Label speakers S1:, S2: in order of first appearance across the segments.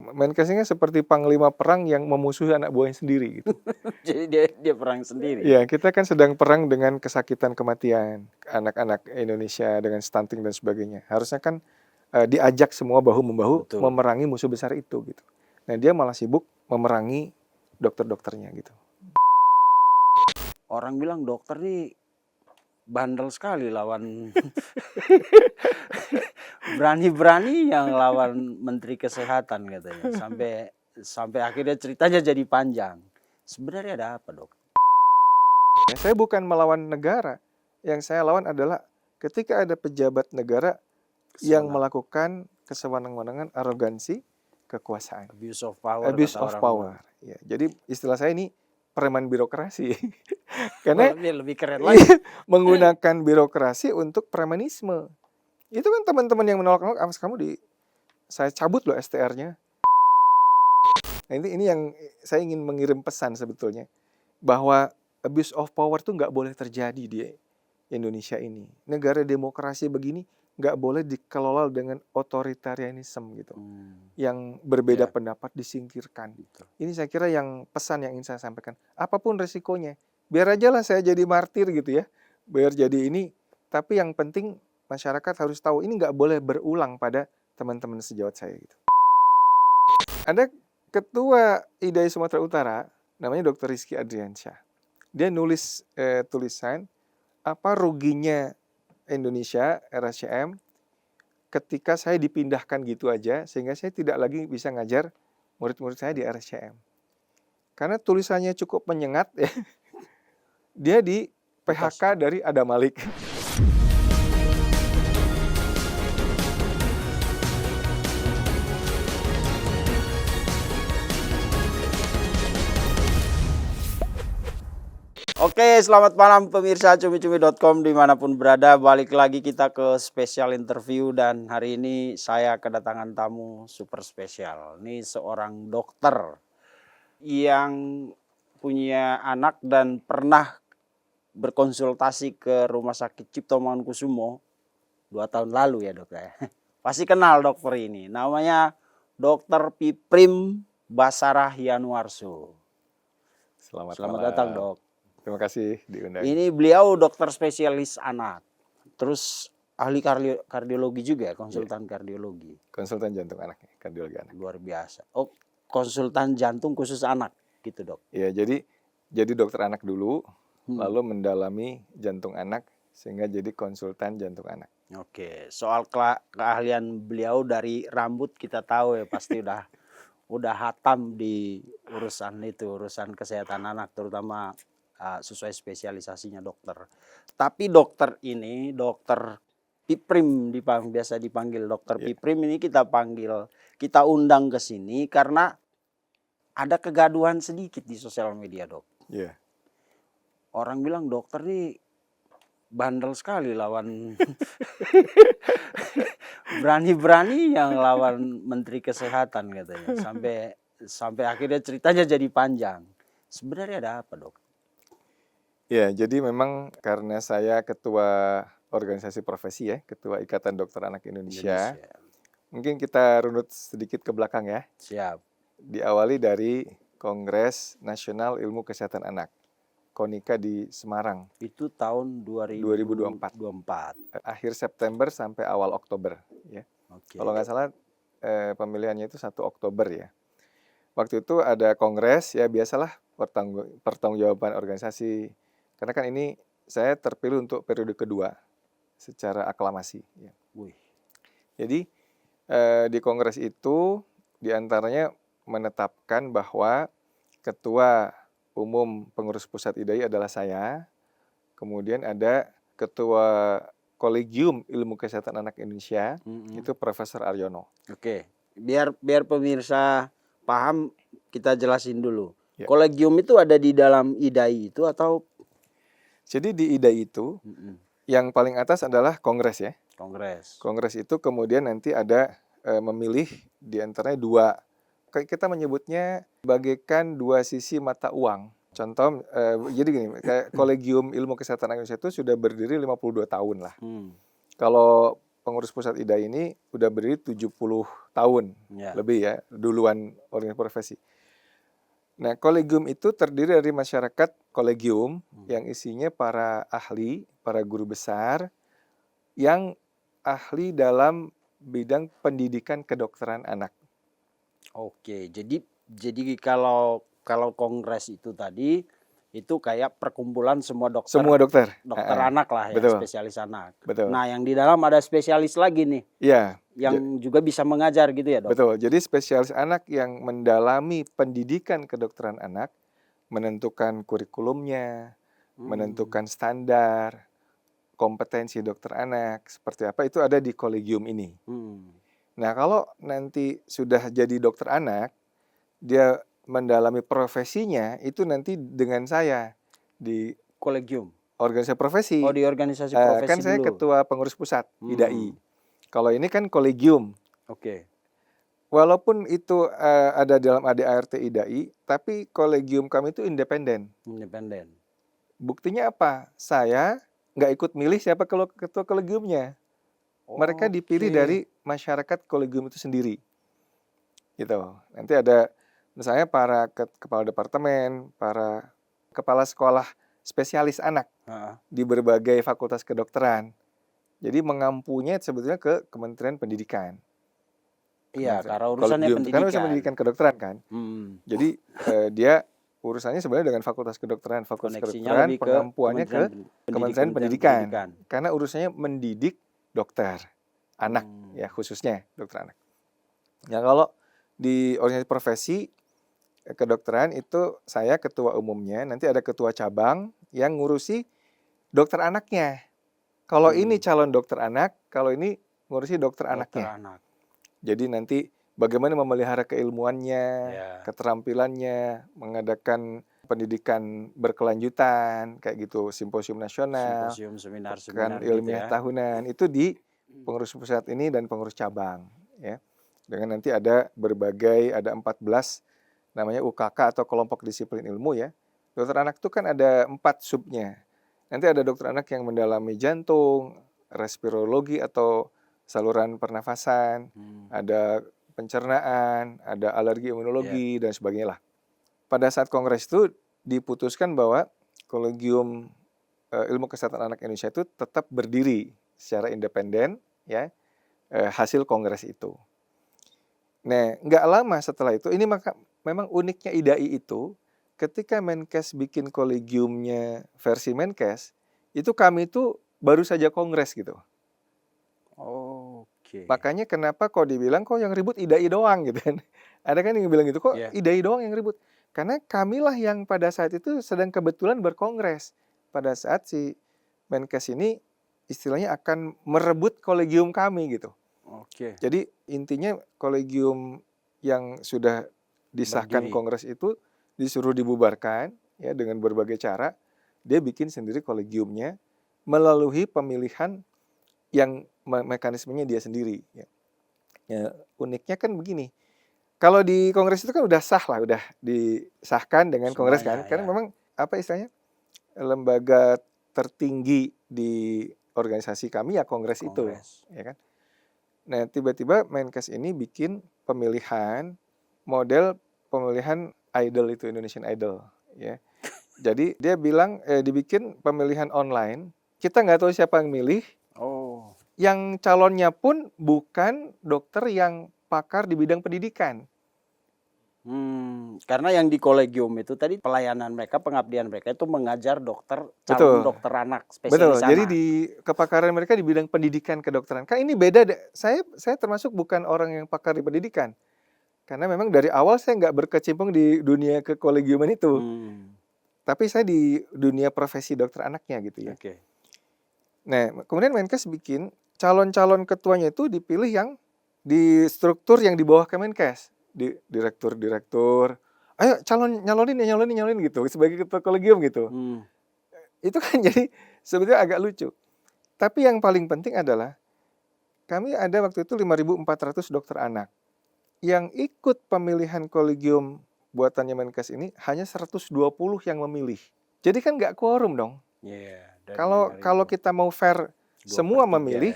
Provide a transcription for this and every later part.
S1: Menkesnya seperti panglima perang yang memusuhi anak buahnya sendiri gitu.
S2: Jadi dia perang sendiri.
S1: Ya, kita kan sedang perang dengan kesakitan kematian anak-anak Indonesia dengan stunting dan sebagainya. Harusnya kan diajak semua bahu-membahu
S2: Betul.
S1: memerangi musuh besar itu gitu. Nah, dia malah sibuk memerangi dokter-dokternya gitu.
S2: Orang bilang dokter nih bandel sekali lawan berani-berani yang lawan Menteri Kesehatan katanya. Sampai akhirnya ceritanya jadi panjang. Sebenarnya ada apa, Dok?
S1: Ya, saya bukan melawan negara. Yang saya lawan adalah ketika ada pejabat negara yang melakukan kesewenang-wenangan, arogansi, kekuasaan.
S2: Abuse of power.
S1: Abuse of power. Ya, jadi istilah saya ini preman birokrasi. Karena
S2: lebih keren lagi.
S1: menggunakan birokrasi untuk premanisme. Itu kan teman-teman yang menolak awas kamu saya cabut loh STR-nya. Nah, ini yang saya ingin mengirim pesan sebetulnya, bahwa abuse of power tuh nggak boleh terjadi di Indonesia ini. Negara demokrasi begini nggak boleh dikelola dengan otoritarianisme gitu. Yang berbeda pendapat disingkirkan. Ini saya kira yang pesan yang ingin saya sampaikan. Apapun resikonya, biar aja lah saya jadi martir gitu ya. Biar jadi ini, tapi yang penting masyarakat harus tahu ini nggak boleh berulang pada teman-teman sejawat saya gitu. Ada ketua IDAI Sumatera Utara, namanya Dr. Rizky Adriansyah. Dia nulis tulisan apa ruginya Indonesia RSCM ketika saya dipindahkan gitu aja sehingga saya tidak lagi bisa ngajar murid-murid saya di RSCM. Karena tulisannya cukup menyengat ya. Dia di PHK dari Adam Malik.
S2: Oke, selamat malam pemirsa cumi-cumi.com dimanapun berada. Balik lagi kita ke spesial interview dan hari ini saya kedatangan tamu super spesial. Ini seorang dokter yang punya anak dan pernah berkonsultasi ke Rumah Sakit Cipto Mangunkusumo 2 tahun lalu ya dok ya. Pasti kenal dokter ini. Namanya Dr. Piprim Basarah Yanuarso. Selamat datang dok.
S1: Terima kasih diundang.
S2: Ini beliau dokter spesialis anak, terus ahli kardiologi juga, konsultan kardiologi.
S1: Konsultan jantung anak, kardiologi anak.
S2: Luar biasa. Oh, konsultan jantung khusus anak, gitu dok?
S1: Ya, jadi dokter anak dulu, lalu mendalami jantung anak, sehingga jadi konsultan jantung anak.
S2: Oke, soal keahlian beliau dari rambut kita tahu ya, pasti udah hatam di urusan kesehatan anak, terutama sesuai spesialisasinya dokter. Tapi dokter ini, dokter Piprim biasa dipanggil dokter Piprim ini kita undang ke sini karena ada kegaduhan sedikit di sosial media dok.
S1: Iya.
S2: Orang bilang dokter ini bandel sekali lawan berani-berani yang lawan Menteri Kesehatan katanya. Sampai akhirnya ceritanya jadi panjang. Sebenarnya ada apa dok?
S1: Ya, jadi memang karena saya ketua organisasi profesi ya, ketua Ikatan Dokter Anak Indonesia. Mungkin kita runut sedikit ke belakang ya.
S2: Siap.
S1: Diawali dari Kongres Nasional Ilmu Kesehatan Anak, KONIKA di Semarang.
S2: Itu tahun 2024.
S1: Akhir September sampai awal Oktober ya. Kalau nggak salah pemilihannya itu 1 Oktober ya. Waktu itu ada kongres ya, biasalah pertanggungjawaban organisasi. Karena kan ini saya terpilih untuk periode kedua secara aklamasi. Ya. Jadi di kongres itu diantaranya menetapkan bahwa ketua umum pengurus pusat IDAI adalah saya. Kemudian ada ketua Kolegium Ilmu Kesehatan Anak Indonesia, itu Profesor Aryono.
S2: Oke, biar pemirsa paham kita jelasin dulu.
S1: Ya.
S2: Kolegium itu ada di dalam IDAI itu atau?
S1: Jadi di IDAI itu yang paling atas adalah kongres ya. Kongres itu kemudian nanti ada memilih diantaranya 2. Kita menyebutnya bagaikan 2 sisi mata uang. Contoh, jadi gini, kayak Kolegium Ilmu Kesehatan Indonesia itu sudah berdiri 52 tahun lah. Kalau pengurus pusat IDAI ini udah berdiri 70 tahun
S2: Ya.
S1: lebih ya, duluan organisasi profesi. Nah, kolegium itu terdiri dari masyarakat kolegium yang isinya para ahli, para guru besar yang ahli dalam bidang pendidikan kedokteran anak.
S2: Oke, jadi kalau kongres itu tadi itu kayak perkumpulan semua
S1: Semua dokter.
S2: dokter
S1: Ha-ha.
S2: anak lah ya,
S1: Betul,
S2: spesialis anak.
S1: betul.
S2: Nah, yang di dalam ada spesialis lagi nih
S1: Iya,
S2: yang juga bisa mengajar gitu ya, Dok?
S1: betul. Jadi spesialis anak yang mendalami pendidikan kedokteran anak, menentukan kurikulumnya, menentukan standar, kompetensi dokter anak, seperti apa, itu ada di kolegium ini.
S2: Hmm.
S1: Nah, kalau nanti sudah jadi dokter anak, dia mendalami profesinya, itu nanti dengan saya di
S2: Kolegium.
S1: organisasi profesi.
S2: Oh, di organisasi
S1: Kan
S2: profesi
S1: saya
S2: dulu.
S1: ketua pengurus pusat IDAI.
S2: Hmm.
S1: Kalau ini kan kolegium.
S2: Oke.
S1: Walaupun itu ada dalam ADART IDAI, tapi kolegium kami itu independen.
S2: Independen.
S1: Buktinya apa? Saya nggak ikut milih siapa ketua kolegiumnya. Mereka dipilih
S2: Oke.
S1: dari masyarakat kolegium itu sendiri. Gitu. Nanti ada misalnya para kepala departemen, para kepala sekolah spesialis anak
S2: Ha-ha.
S1: di berbagai fakultas kedokteran. Jadi mengampunya sebetulnya ke Kementerian Pendidikan.
S2: Iya, karena urusannya
S1: Kolegium,
S2: pendidikan.
S1: karena urusan pendidikan kedokteran kan.
S2: Hmm.
S1: Jadi dia urusannya sebenarnya dengan fakultas kedokteran,
S2: Koneksinya
S1: kedokteran,
S2: lebih ke
S1: pengampuannya ke Kementerian Pendidikan.
S2: Pendidikan.
S1: Karena urusannya mendidik dokter anak ya, khususnya dokter anak. Ya, kalau di organisasi profesi kedokteran itu saya ketua umumnya, nanti ada ketua cabang yang ngurusi dokter anaknya. Kalau ini calon dokter anak, kalau ini ngurusi dokter anaknya.
S2: anak.
S1: Jadi nanti bagaimana memelihara keilmuannya,
S2: Ya.
S1: keterampilannya, mengadakan pendidikan berkelanjutan, kayak gitu, simposium nasional,
S2: Simposium,
S1: pekan
S2: seminar-seminar
S1: ilmiah
S2: gitu ya.
S1: tahunan, itu di pengurus pusat ini dan pengurus cabang, ya. Dengan nanti ada berbagai, ada 14 namanya UKK atau kelompok disiplin ilmu ya. Dokter anak itu kan ada 4 subnya. Nanti ada dokter anak yang mendalami jantung, respirologi atau saluran pernafasan, ada pencernaan, ada alergi imunologi dan sebagainya lah. Pada saat kongres itu diputuskan bahwa Kolegium Ilmu Kesehatan Anak Indonesia itu tetap berdiri secara independen ya, hasil kongres itu. Nah, nggak lama setelah itu, ini memang uniknya IDAI itu, ketika Menkes bikin kolegiumnya versi Menkes, itu kami itu baru saja kongres gitu.
S2: Oke.
S1: Makanya kenapa kok dibilang kok yang ribut IDAI doang gitu kan. Ada kan yang bilang gitu, kok IDAI doang yang ribut. Karena kamilah yang pada saat itu sedang kebetulan berkongres. Pada saat si Menkes ini istilahnya akan merebut kolegium kami gitu.
S2: Oke.
S1: Jadi intinya kolegium yang sudah disahkan
S2: Berdiri.
S1: kongres itu disuruh dibubarkan ya dengan berbagai cara. Dia bikin sendiri kolegiumnya melalui pemilihan yang mekanismenya dia sendiri. Ya. Ya, uniknya kan begini. Kalau di kongres itu kan udah sah lah, udah disahkan dengan kongres kan.
S2: Semuanya,
S1: Karena
S2: ya.
S1: memang apa istilahnya, lembaga tertinggi di organisasi kami ya kongres itu, ya kan. Nah, tiba-tiba Menkes ini bikin pemilihan model pemilihan idol itu, Indonesian Idol, ya. Jadi dia bilang dibikin pemilihan online. Kita nggak tahu siapa yang milih.
S2: Oh.
S1: Yang calonnya pun bukan dokter yang pakar di bidang pendidikan.
S2: Karena yang di kolegium itu tadi pelayanan mereka, pengabdian mereka itu mengajar dokter, calon dokter anak, spesialis anak.
S1: Jadi di kepakaran mereka di bidang pendidikan kedokteran. Kan ini beda. Saya termasuk bukan orang yang pakar di pendidikan. Karena memang dari awal saya nggak berkecimpung di dunia kekolegiuman itu. Tapi saya di dunia profesi dokter anaknya gitu ya.
S2: Oke.
S1: Nah, kemudian Menkes bikin calon-calon ketuanya itu dipilih yang di struktur yang di bawah Kemenkes. Di direktur. Ayo nyalonin gitu sebagai ketua kolegium gitu. Itu kan jadi sebetulnya agak lucu. Tapi yang paling penting adalah kami ada waktu itu 5.400 dokter anak. Yang ikut pemilihan kolegium buatannya Menkes ini hanya 120 yang memilih. Jadi kan nggak quorum dong.
S2: Yeah,
S1: Kalau kita mau fair semua memilih,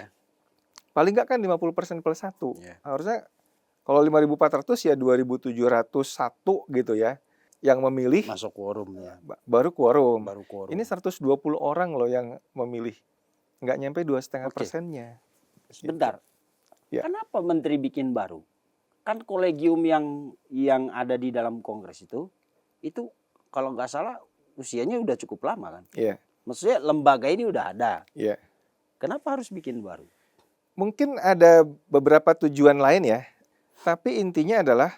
S1: Paling nggak kan 50% plus 1.
S2: Iya.
S1: Harusnya kalau 5.400 ya 2.701 gitu ya yang memilih,
S2: Masuk quorum ya.
S1: baru quorum.
S2: Baru quorum.
S1: Ini 120 orang loh yang memilih. Nggak nyampe 2,5%-nya.
S2: Sebentar.
S1: Ya.
S2: Kenapa menteri bikin baru? Kan kolegium yang ada di dalam Kongres itu kalau nggak salah usianya udah cukup lama kan?
S1: Iya.
S2: Maksudnya lembaga ini udah ada.
S1: Iya.
S2: Kenapa harus bikin baru?
S1: Mungkin ada beberapa tujuan lain ya. Tapi intinya adalah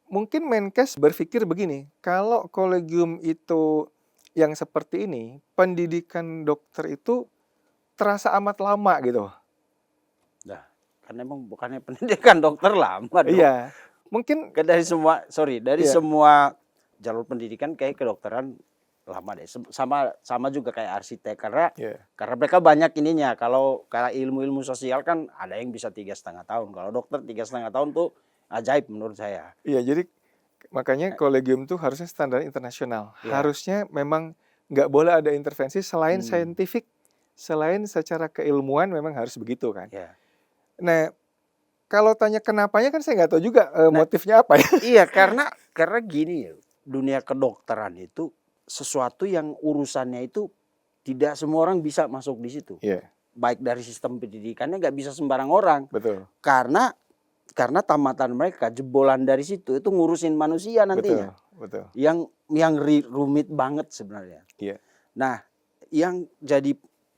S1: mungkin Menkes berpikir begini, kalau kolegium itu yang seperti ini, pendidikan dokter itu terasa amat lama gitu.
S2: Nah, kan emang bukannya pendidikan dokter lama dong.
S1: Iya. Mungkin
S2: Dari semua jalur pendidikan kayak kedokteran lama deh. Sama juga kayak arsitek karena mereka banyak ininya. Kalau kayak ilmu sosial kan ada yang bisa 3,5 tahun. Kalau dokter 3,5 tahun tuh ajaib menurut saya.
S1: Iya, jadi makanya kolegium tuh harusnya standar internasional. Harusnya memang nggak boleh ada intervensi selain saintifik, selain secara keilmuan memang harus begitu kan. Nah, kalau tanya kenapanya kan saya nggak tahu juga motifnya apa ya.
S2: Iya, karena gini ya, dunia kedokteran itu sesuatu yang urusannya itu tidak semua orang bisa masuk di situ. Baik dari sistem pendidikannya nggak bisa sembarang orang.
S1: Betul.
S2: Karena tamatan mereka jebolan dari situ itu ngurusin manusia nantinya.
S1: Betul.
S2: Yang rumit banget sebenarnya. Nah,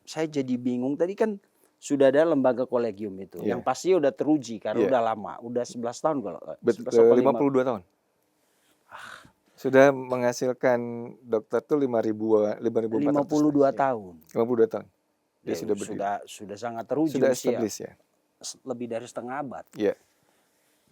S2: saya jadi bingung tadi kan sudah ada lembaga kolegium itu yang pasti udah teruji karena udah lama, udah 11 tahun kalau
S1: 52 tahun. Sudah menghasilkan dokter tuh 5.400.
S2: 52 tahun.
S1: 52 tahun. Dia
S2: sudah sangat teruji
S1: sudah
S2: usia.
S1: established ya.
S2: Lebih dari setengah abad.
S1: Iya.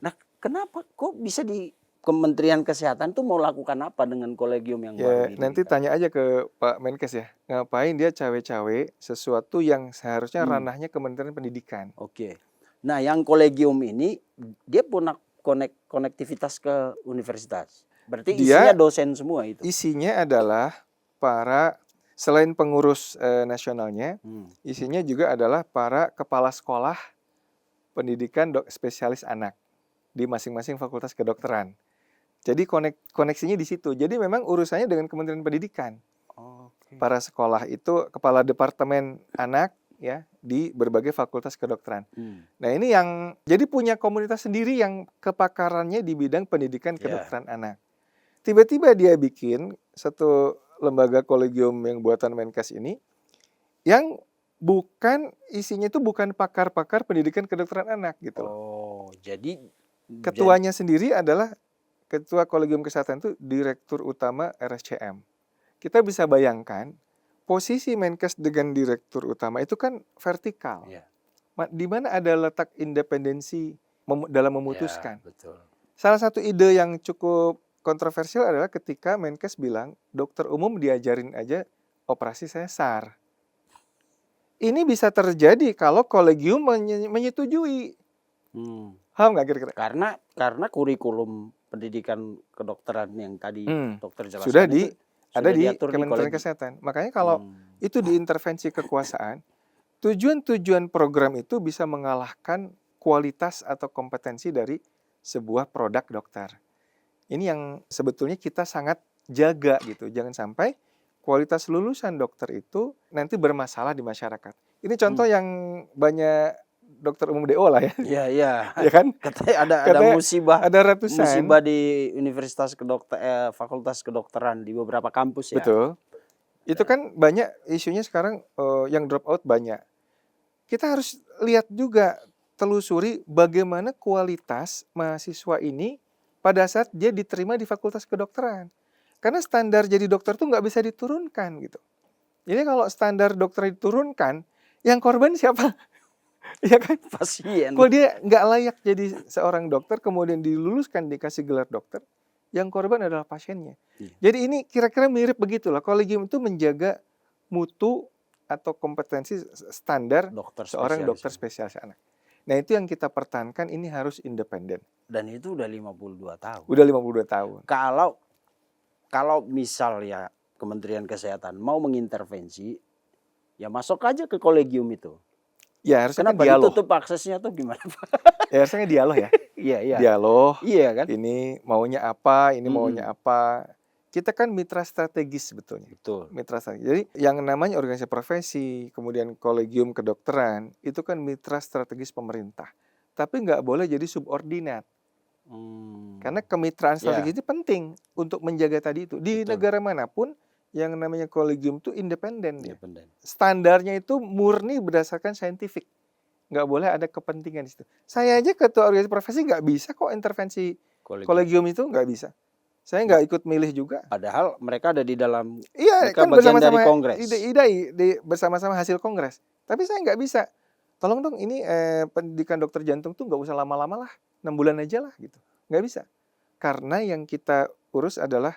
S2: Nah, kenapa kok bisa di Kementerian Kesehatan tuh mau lakukan apa dengan kolegium yang baru ini?
S1: Nanti tanya aja ke Pak Menkes ya. Ngapain dia cawe-cawe sesuatu yang seharusnya ranahnya Kementerian Pendidikan.
S2: Oke. Nah, yang kolegium ini dia punya konektivitas ke universitas. Berarti isinya dosen semua itu.
S1: Isinya adalah selain pengurus nasionalnya, isinya juga adalah para kepala sekolah pendidikan spesialis anak di masing-masing fakultas kedokteran. Jadi koneksinya di situ. Jadi memang urusannya dengan Kementerian Pendidikan. Para sekolah itu kepala departemen anak ya di berbagai fakultas kedokteran. Nah, ini yang jadi punya komunitas sendiri yang kepakarannya di bidang pendidikan kedokteran anak. Tiba-tiba dia bikin satu lembaga kolegium yang buatan Menkes ini yang isinya itu bukan pakar-pakar pendidikan kedokteran anak gitu.
S2: Jadi
S1: ketuanya sendiri adalah ketua kolegium kesehatan itu direktur utama RSCM. Kita bisa bayangkan posisi Menkes dengan direktur utama itu kan vertikal. Di mana ada letak independensi dalam memutuskan.
S2: Betul.
S1: Salah satu ide yang cukup kontroversial adalah ketika Menkes bilang dokter umum diajarin aja operasi sesar. Ini bisa terjadi kalau kolegium menyetujui. Paham nggak kira-kira?
S2: Karena kurikulum pendidikan kedokteran yang tadi dokter jelaskan
S1: sudah ada di
S2: diatur
S1: Kementerian Kesehatan. Makanya kalau itu diintervensi kekuasaan, tujuan program itu bisa mengalahkan kualitas atau kompetensi dari sebuah produk dokter. Ini yang sebetulnya kita sangat jaga gitu. Jangan sampai kualitas lulusan dokter itu nanti bermasalah di masyarakat. Ini contoh yang banyak dokter umum DO lah ya.
S2: Iya.
S1: Ya kan?
S2: Katanya ada musibah.
S1: Ada ratusan.
S2: Musibah di Universitas Fakultas Kedokteran di beberapa kampus ya.
S1: Betul. Itu kan banyak isunya sekarang yang drop out banyak. Kita harus lihat juga, telusuri bagaimana kualitas mahasiswa ini pada saat dia diterima di Fakultas Kedokteran. Karena standar jadi dokter tuh nggak bisa diturunkan gitu. Jadi kalau standar dokter diturunkan, yang korban siapa? Ya kan?
S2: Pasien.
S1: Kalau dia nggak layak jadi seorang dokter, kemudian diluluskan dikasih gelar dokter, yang korban adalah pasiennya. Jadi ini kira-kira mirip begitulah. Kolegium itu menjaga mutu atau kompetensi standar seorang dokter spesialis anak. Nah, itu yang kita pertahankan, ini harus independen.
S2: Dan itu udah 52 tahun.
S1: Udah 52 tahun.
S2: Kalau misal ya Kementerian Kesehatan mau mengintervensi, ya masuk aja ke kolegium itu.
S1: Ya harusnya kan
S2: Kenapa
S1: dialog.
S2: ditutup aksesnya tuh gimana, Pak?
S1: Ya harusnya dialog ya.
S2: Iya iya.
S1: Dialog,
S2: Iya kan?
S1: ini maunya apa, ini maunya
S2: Mhm.
S1: apa. Kita kan mitra strategis sebetulnya.
S2: Betul.
S1: Mitra strategis. Jadi yang namanya organisasi profesi, kemudian kolegium kedokteran, itu kan mitra strategis pemerintah. Tapi nggak boleh jadi subordinat. Karena kemitraan
S2: Ya,
S1: strategis itu penting untuk menjaga tadi itu. Di
S2: betul.
S1: negara manapun yang namanya kolegium itu independen dia.
S2: Independen.
S1: Standarnya itu murni berdasarkan saintifik. Nggak boleh ada kepentingan di situ. Saya aja ketua organisasi profesi nggak bisa kok intervensi
S2: Kolegium.
S1: kolegium itu, nggak bisa. Saya nggak ikut milih juga.
S2: Padahal mereka ada di dalam,
S1: Iya,
S2: mereka
S1: kan
S2: bagian dari
S1: bersama-sama
S2: kongres.
S1: bersama-sama hasil kongres. Tapi saya nggak bisa. Tolong dong ini pendidikan dokter jantung tuh nggak usah lama-lama lah, 6 bulan aja lah gitu. Nggak bisa. Karena yang kita urus adalah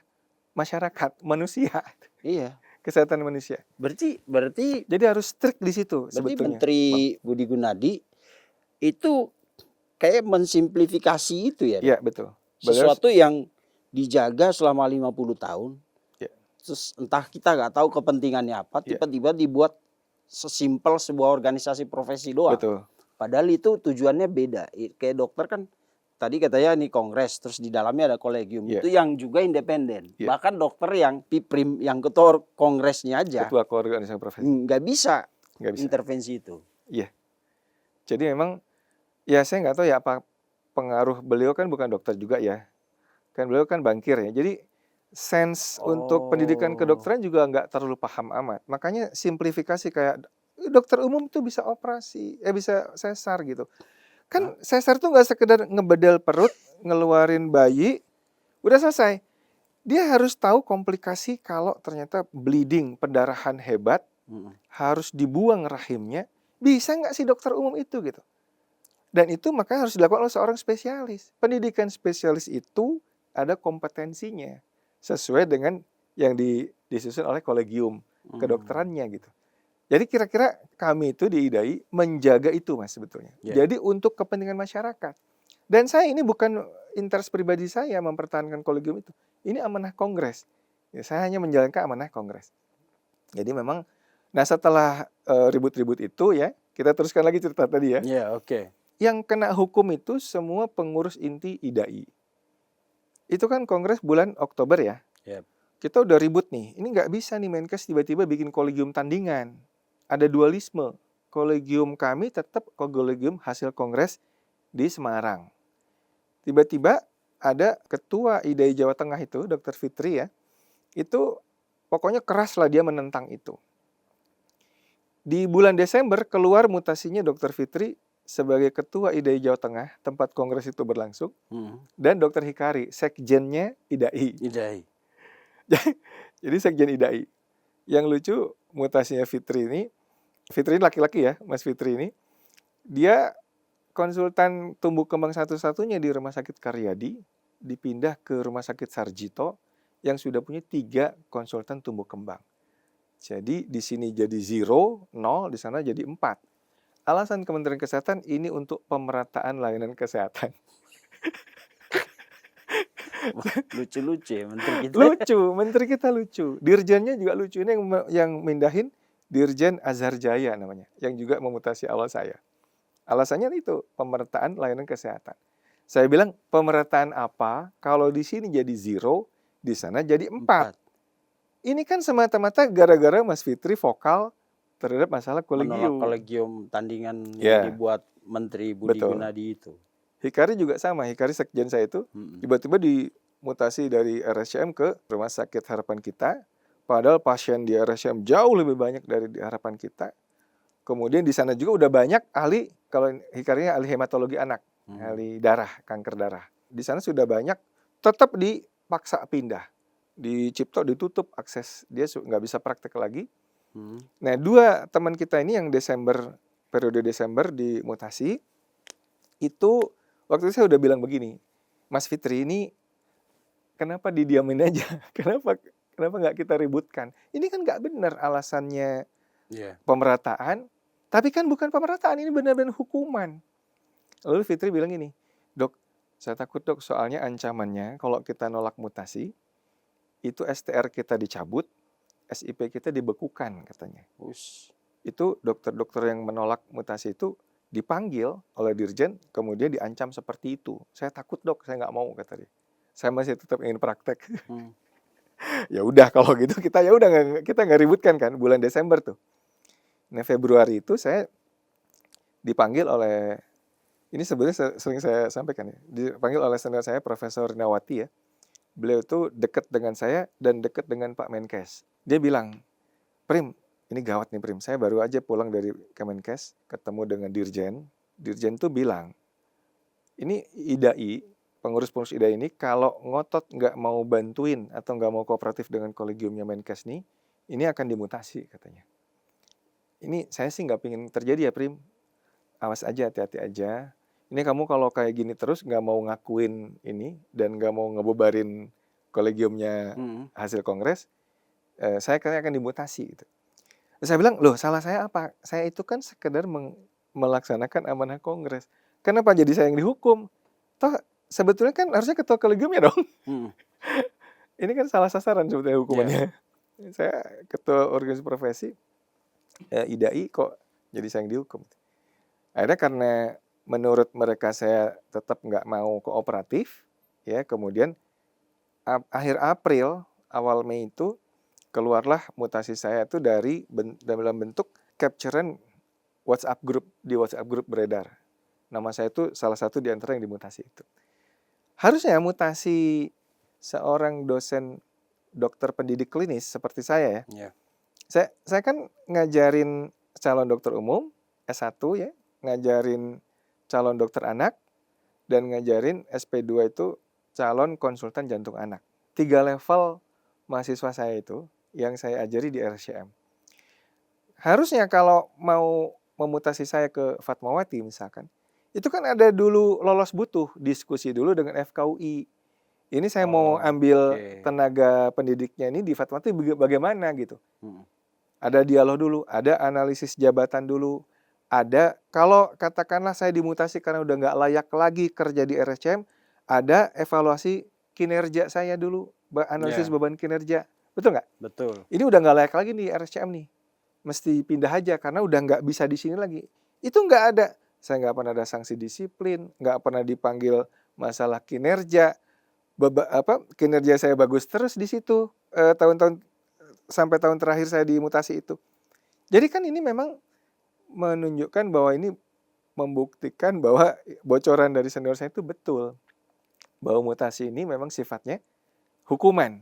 S1: masyarakat, manusia,
S2: Iya.
S1: kesehatan manusia.
S2: Berarti
S1: Jadi harus strict di situ sebetulnya.
S2: Menteri Budi Gunadi itu kayak mensimplifikasi itu ya.
S1: Iya, betul.
S2: Sesuatu yang dijaga selama 50 tahun.
S1: Ya.
S2: Terus entah kita nggak tahu kepentingannya apa,
S1: Ya.
S2: tiba-tiba dibuat sesimpel sebuah organisasi profesi doang.
S1: Betul.
S2: Padahal itu tujuannya beda. Kayak dokter kan tadi katanya ini kongres, terus di dalamnya ada kolegium.
S1: Ya.
S2: Itu yang juga independen.
S1: Ya.
S2: Bahkan dokter yang piprim, yang ketua kongresnya aja
S1: Ketua organisasi profesi.
S2: nggak bisa
S1: Nggak bisa.
S2: intervensi itu.
S1: Iya. Jadi memang ya saya nggak tahu ya apa pengaruh, beliau kan bukan dokter juga ya. Kan beliau kan bankir ya. Jadi sense untuk pendidikan kedokteran juga nggak terlalu paham amat. Makanya simplifikasi kayak dokter umum tuh bisa operasi, bisa sesar gitu. Kan sesar tuh nggak sekedar ngebedel perut, ngeluarin bayi, udah selesai. Dia harus tahu komplikasi kalau ternyata bleeding, pendarahan hebat, harus dibuang rahimnya. Bisa nggak sih dokter umum itu gitu? Dan itu makanya harus dilakukan oleh seorang spesialis. Pendidikan spesialis itu ada kompetensinya sesuai dengan yang disusun oleh kolegium kedokterannya gitu. Jadi kira-kira kami itu di IDAI menjaga itu Mas sebetulnya.
S2: Yeah.
S1: Jadi untuk kepentingan masyarakat. Dan saya ini bukan interest pribadi saya mempertahankan kolegium itu. Ini amanah kongres. Ya, saya hanya menjalankan amanah kongres. Jadi memang, nah setelah ribut-ribut itu ya, kita teruskan lagi cerita tadi ya.
S2: Iya, oke.
S1: Yang kena hukum itu semua pengurus inti IDAI. Itu kan kongres bulan Oktober ya.
S2: Yep.
S1: Kita udah ribut nih. Ini nggak bisa nih Menkes tiba-tiba bikin kolegium tandingan. Ada dualisme. Kolegium kami tetap kolegium hasil kongres di Semarang. Tiba-tiba ada ketua IDAI Jawa Tengah itu, Dr. Fitri ya. Itu pokoknya keras lah dia menentang itu. Di bulan Desember keluar mutasinya Dr. Fitri sebagai ketua IDAI Jawa Tengah, tempat kongres itu berlangsung, dan Dr. Hikari, sekjennya IDAI.
S2: IDAI.
S1: Jadi sekjen IDAI. Yang lucu mutasinya Fitri ini laki-laki ya, Mas Fitri ini, dia konsultan tumbuh kembang satu-satunya di Rumah Sakit Karyadi, dipindah ke Rumah Sakit Sarjito, yang sudah punya 3 konsultan tumbuh kembang. Jadi di sini jadi 0, di sana jadi 4. Alasan Kementerian Kesehatan ini untuk pemerataan layanan kesehatan.
S2: Lucu-lucu ya menteri kita.
S1: Lucu, menteri kita lucu. Dirjennya juga lucu. Ini yang mindahin Dirjen Azhar Jaya namanya, yang juga memutasi awal saya. Alasannya itu pemerataan layanan kesehatan. Saya bilang pemerataan apa? Kalau di sini jadi 0, di sana jadi 4. Ini kan semata-mata gara-gara Mas Fitri vokal terhadap masalah kolegium.
S2: Menolak kolegium tandingan yang dibuat Menteri Budi Gunadi itu.
S1: Hikari juga sama. Hikari sekjen saya itu tiba-tiba dimutasi dari RSCM ke Rumah Sakit Harapan Kita. Padahal pasien di RSCM jauh lebih banyak dari di Harapan Kita. Kemudian di sana juga udah banyak ahli, kalau Hikarinya ahli hematologi anak, ahli darah, kanker darah. Di sana sudah banyak, tetap dipaksa pindah. Di Cipto ditutup akses, dia nggak bisa praktek lagi. Nah 2 teman kita ini yang periode Desember dimutasi, itu waktu itu saya udah bilang begini, Mas Fitri ini kenapa didiamin aja? Kenapa nggak kita ributkan? Ini kan nggak benar alasannya pemerataan, tapi kan bukan pemerataan, ini benar-benar hukuman. Lalu Fitri bilang ini, Dok, saya takut dok soalnya ancamannya kalau kita nolak mutasi, itu STR kita dicabut, SIP kita dibekukan katanya. itu dokter-dokter yang menolak mutasi itu dipanggil oleh dirjen, kemudian diancam seperti itu. Saya takut dok, saya nggak mau kata dia. Saya masih tetap ingin praktek.
S2: Hmm.
S1: Ya udah kalau gitu kita ya udah kita nggak ributkan kan bulan Desember tuh. Nah Februari itu saya dipanggil oleh ini sebenarnya sering saya sampaikan ya, dipanggil oleh senior saya Profesor Nawati ya. Beliau itu dekat dengan saya dan dekat dengan Pak Menkes. Dia bilang, Prim, ini gawat nih Prim. Saya baru aja pulang dari Kemenkes, ketemu dengan Dirjen. Dirjen tuh bilang, ini IDAI, pengurus-pengurus IDAI ini kalau ngotot nggak mau bantuin atau nggak mau kooperatif dengan kolegiumnya Menkes nih, ini akan dimutasi katanya. Ini saya sih nggak pengen terjadi ya Prim. Awas aja, hati-hati aja. Ini kamu kalau kayak gini terus nggak mau ngakuin ini dan nggak mau ngebubarin kolegiumnya
S2: Hmm.
S1: hasil kongres, saya kayaknya akan dimutasi gitu. Terus saya bilang, loh salah saya apa? Saya itu kan sekedar melaksanakan amanah kongres. Kenapa jadi saya yang dihukum? Toh sebetulnya kan harusnya ketua kolegiumnya dong.
S2: Hmm.
S1: Ini kan salah sasaran sebetulnya
S2: Ya.
S1: hukumannya. Saya ketua organisasi profesi, IDAI kok jadi saya yang dihukum. Akhirnya karena menurut mereka saya tetap nggak mau kooperatif, ya kemudian akhir April, awal Mei itu keluarlah mutasi saya itu dalam bentuk capturean WhatsApp group, di WhatsApp group beredar. Nama saya itu salah satu di antara yang dimutasi itu. Harusnya mutasi seorang dosen dokter pendidik klinis seperti saya ya.
S2: Ya.
S1: Saya kan ngajarin calon dokter umum S1 ya, ngajarin calon dokter anak dan ngajarin SP2 itu calon konsultan jantung anak. 3 level mahasiswa saya itu yang saya ajari di RSCM. Harusnya kalau mau memutasi saya ke Fatmawati misalkan, itu kan ada dulu lolos butuh, diskusi dulu dengan FKUI. Ini saya mau ambil tenaga pendidiknya ini di Fatmawati bagaimana gitu. Ada dialog dulu, ada analisis jabatan dulu, ada kalau katakanlah saya dimutasi karena udah nggak layak lagi kerja di RSCM, ada evaluasi kinerja saya dulu, analisis beban kinerja, betul nggak?
S2: Betul.
S1: Ini udah nggak layak lagi nih RSCM nih, mesti pindah aja karena udah nggak bisa di sini lagi. Itu nggak ada, saya nggak pernah ada sanksi disiplin, nggak pernah dipanggil masalah kinerja, kinerja saya bagus terus di situ tahun-tahun sampai tahun terakhir saya dimutasi itu. Jadi kan ini memang menunjukkan bahwa ini membuktikan bahwa bocoran dari senior saya itu betul. Bahwa mutasi ini memang sifatnya hukuman.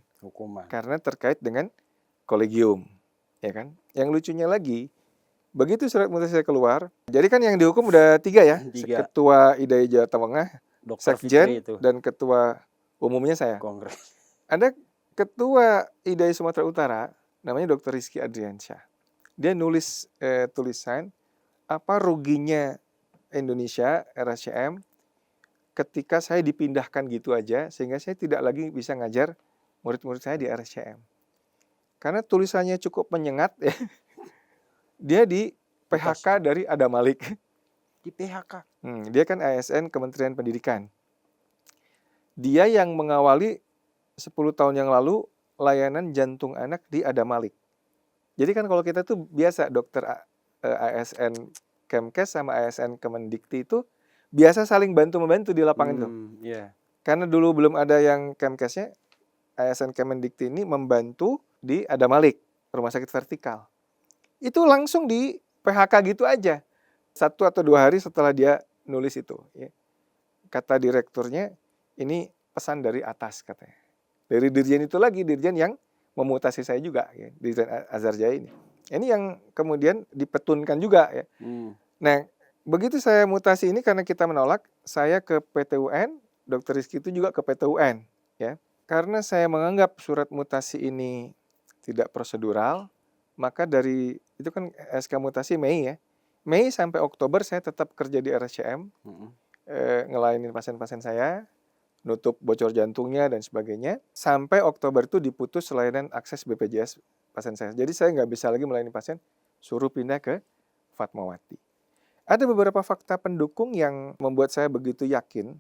S1: Karena terkait dengan kolegium. Ya kan? Yang lucunya lagi, begitu surat mutasi saya keluar, jadi kan yang dihukum udah 3 ya.
S2: 3.
S1: Ketua IDAI Jawa Tengah,
S2: Dokter
S1: Sekjen,
S2: itu.
S1: dan ketua umumnya saya.
S2: Kongres.
S1: Ada ketua IDAI Sumatera Utara, namanya Dr. Rizky Adriansyah. Dia nulis tulisan apa ruginya Indonesia RSCM ketika saya dipindahkan gitu aja sehingga saya tidak lagi bisa ngajar murid-murid saya di RSCM. Karena tulisannya cukup menyengat ya. Dia di PHK dari Adam Malik.
S2: Di PHK.
S1: Dia kan ASN Kementerian Pendidikan. Dia yang mengawali 10 tahun yang lalu layanan jantung anak di Adam Malik. Jadi kan kalau kita tuh biasa dokter ASN Kemkes sama ASN Kemendikti itu biasa saling bantu-membantu di lapangan tuh. Karena dulu belum ada yang Kemkesnya, ASN Kemendikti ini membantu di Adam Malik, rumah sakit vertikal. Itu langsung di PHK gitu aja. 1 atau 2 hari setelah dia nulis itu. Ya. Kata direkturnya, ini pesan dari atas katanya. Dari dirjen itu lagi, dirjen yang memutasi saya juga, ya, Dirjen Azhar Jaya ini. Ini yang kemudian dipetunkan juga. Ya. Nah, begitu saya mutasi ini karena kita menolak, saya ke PT UN, Dr. Rizky itu juga ke PT UN. Ya. Karena saya menganggap surat mutasi ini tidak prosedural, maka dari itu kan SK mutasi Mei ya. Mei sampai Oktober saya tetap kerja di RSCM, ngelayanin pasien-pasien saya, nutup bocor jantungnya dan sebagainya. Sampai Oktober itu diputus layanan akses BPJS pasien saya. Jadi saya nggak bisa lagi melayani pasien, suruh pindah ke Fatmawati. Ada beberapa fakta pendukung yang membuat saya begitu yakin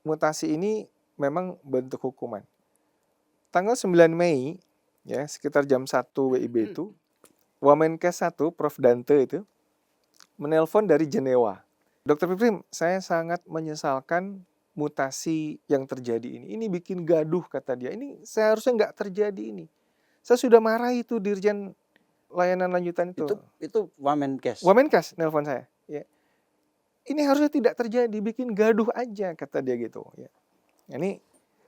S1: mutasi ini memang bentuk hukuman. Tanggal 9 Mei, ya sekitar jam 1 WIB itu, Wamenkes 1, Prof. Dante itu, menelpon dari Jenewa. Dr. Piprim, saya sangat menyesalkan mutasi yang terjadi ini. Ini bikin gaduh, kata dia. Ini seharusnya nggak terjadi ini. Saya sudah marah itu Dirjen Layanan Lanjutan itu.
S2: Itu Wamenkes.
S1: Wamenkes nelpon saya. Ya. Ini harusnya tidak terjadi, bikin gaduh aja, kata dia gitu. Ya. Ini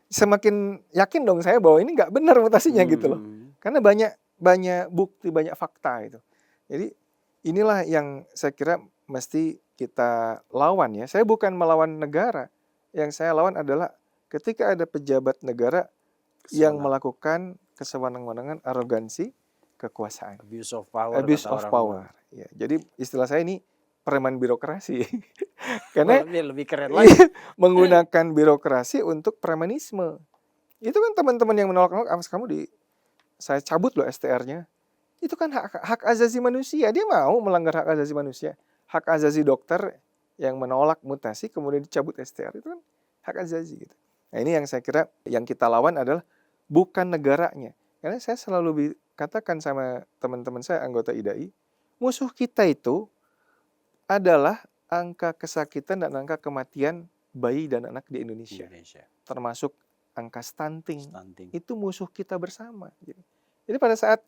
S1: semakin yakin dong saya bahwa ini nggak benar mutasinya gitu loh. Karena banyak bukti, banyak fakta itu. Jadi inilah yang saya kira mesti kita lawan ya. Saya bukan melawan negara. Yang saya lawan adalah ketika ada pejabat negara yang melakukan kesewenang-wenangan, arogansi, kekuasaan.
S2: Abuse of power.
S1: Abuse of power. Ya, jadi istilah saya ini preman birokrasi. Karena
S2: lebih keren lagi.
S1: menggunakan birokrasi untuk premanisme. Itu kan teman-teman yang menolak kamu saya cabut loh STR-nya. Itu kan hak asasi manusia. Dia mau melanggar hak asasi manusia. Hak asasi dokter yang menolak mutasi kemudian dicabut STR itu kan hak asasi gitu. Nah, ini yang saya kira yang kita lawan adalah bukan negaranya. Karena saya selalu katakan sama teman-teman saya anggota IDAI, musuh kita itu adalah angka kesakitan dan angka kematian bayi dan anak di Indonesia. Termasuk angka stunting. Itu musuh kita bersama. Jadi pada saat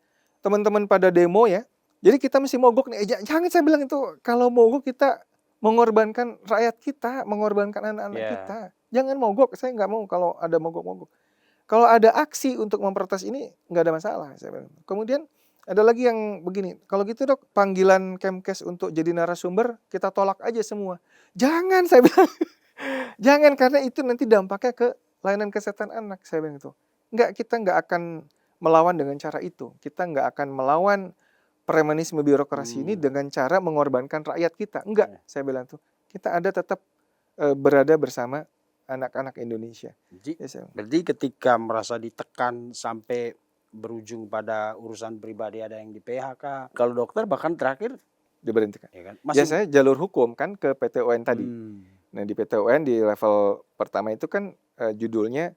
S1: teman-teman pada demo ya, jadi kita mesti mogok nih. Jangan saya bilang itu, kalau mogok kita mengorbankan rakyat kita, mengorbankan anak-anak kita. Jangan mogok, saya nggak mau kalau ada mogok-mogok. Kalau ada aksi untuk memprotes ini, nggak ada masalah. Saya bilang. Kemudian ada lagi yang begini, kalau gitu dok, panggilan Kemkes untuk jadi narasumber, kita tolak aja semua. Jangan, saya bilang. Jangan, karena itu nanti dampaknya ke layanan kesehatan anak, saya bilang itu. Kita nggak akan melawan dengan cara itu. Kita nggak akan melawan premanisme birokrasi ini dengan cara mengorbankan rakyat kita. Enggak, saya bilang tuh. Kita ada tetap berada bersama anak-anak Indonesia.
S2: Berarti ketika merasa ditekan sampai berujung pada urusan pribadi ada yang di PHK. Kalau dokter bahkan terakhir
S1: diberhentikan.
S2: Ya kan?
S1: Saya jalur hukum kan ke PT UN tadi. Nah di PT UN di level pertama itu kan judulnya